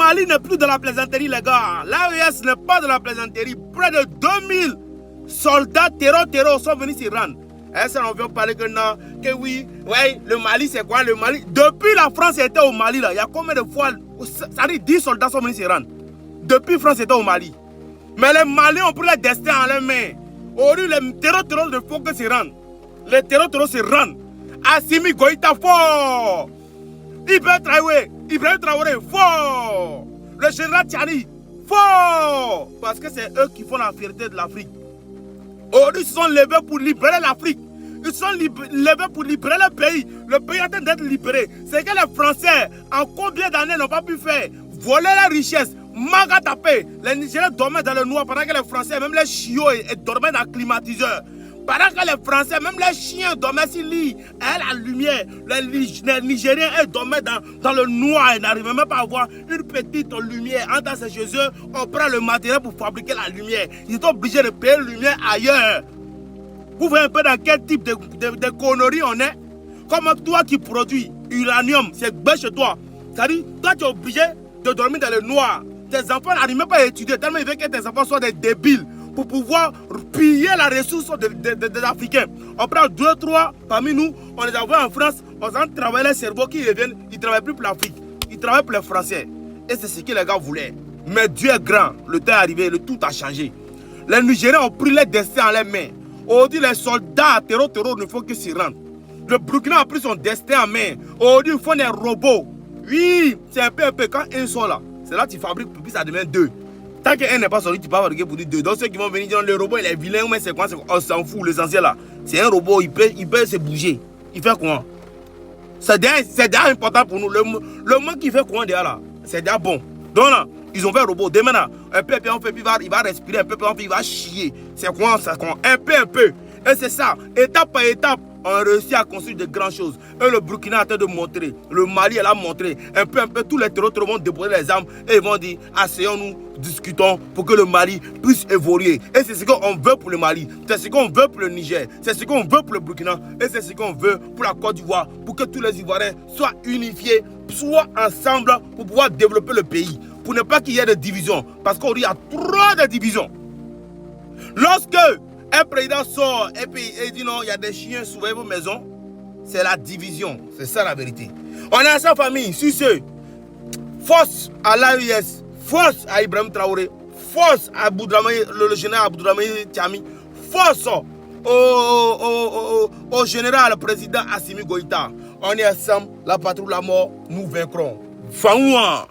Mali n'est plus de la plaisanterie, les gars. L'AES n'est pas de la plaisanterie. Près de 2000 soldats terreau sont venus s'y rendre. Et ça, on vient parler que non, que oui, ouais, le Mali, c'est quoi le Mali? Depuis la France était au Mali, là, il y a combien de fois, ça dit 10 soldats sont venus s'y rendre. Depuis la France était au Mali. Mais les Maliens ont pris le destin en leurs mains. Aujourd'hui, les terreaux ne font que se rendre. Les terreaux se rendent. Assimi Goïta, fort. Ibrahim Traoré, fort. Le général Tchani, fort. Parce que c'est eux qui font la fierté de l'Afrique. Aujourd'hui, ils se sont levés pour libérer l'Afrique. Ils se sont levés pour libérer le pays. Le pays est en train d'être libéré. C'est que les Français, en combien d'années, n'ont pas pu faire voler la richesse, maga taper. Les Nigériens dormaient dans le noir pendant que les Français, même les chiots, dormaient dans le climatiseur. Pendant que les Français, même les chiens dormaient sur lit, et la lumière, les Nigériens dormaient dans le noir et n'arrivaient même pas à voir une petite lumière. En tant que chez eux, on prend le matériel pour fabriquer la lumière. Ils sont obligés de payer la lumière ailleurs. Vous voyez un peu dans quel type de conneries on est? Comme toi qui produis uranium, c'est bien chez toi. C'est-à-dire, toi tu es obligé de dormir dans le noir. Tes enfants n'arrivent même pas à étudier, tellement ils veulent que tes enfants soient des débiles pour pouvoir piller la ressource des Africains. On prend 2, 3 parmi nous, on les envoie en France, on en travaille les cerveaux qui reviennent, ils ne travaillent plus pour l'Afrique, ils travaillent pour les Français. Et c'est ce que les gars voulaient. Mais Dieu est grand, le temps est arrivé, le tout a changé. Les Nigériens ont pris leur destin en leurs mains. Aujourd'hui, les soldats terreau ne font que s'y rendre. Le Burkina a pris son destin en main. Aujourd'hui, ils font des robots. Oui, c'est un peu. Quand un sort là, c'est là que tu fabriques pour que ça devienne 2. Tant qu'un n'est pas sorti, tu peux fabriquer pour dire 2. Donc ceux qui vont venir dire le robot il est vilain, mais c'est quoi? On s'en fout, l'essentiel là. C'est un robot, il peut se bouger. Il fait quoi? C'est déjà important pour nous. Le monde qui fait quoi déjà là, c'est déjà bon. Donc là, ils ont fait un robot. Demain là, un peu, on fait, il va respirer, un peu, il va chier. C'est quoi? Un peu. Et c'est ça, étape par étape, on réussit à construire de grandes choses. Et le Burkina a en train de montrer, le Mali elle a montré, un peu, tous les terreaux vont déposer les armes et ils vont dire, asseyons-nous, discutons pour que le Mali puisse évoluer. Et c'est ce qu'on veut pour le Mali, c'est ce qu'on veut pour le Niger, c'est ce qu'on veut pour le Burkina, et c'est ce qu'on veut pour la Côte d'Ivoire, pour que tous les Ivoiriens soient unifiés, soient ensemble pour pouvoir développer le pays. Pour ne pas qu'il y ait de divisions, parce qu'aujourd'hui il y a trop de divisions. Lorsque un président sort et puis il dit non, il y a des chiens sous vos maisons, c'est la division, c'est ça la vérité. On est ensemble famille, si c'est force à l'AES, force à Ibrahim Traoré, force à le général Abdourahmane Tchani, force au général président Assimi Goïta. On est ensemble, la patrouille la mort, nous vaincrons. Faouan.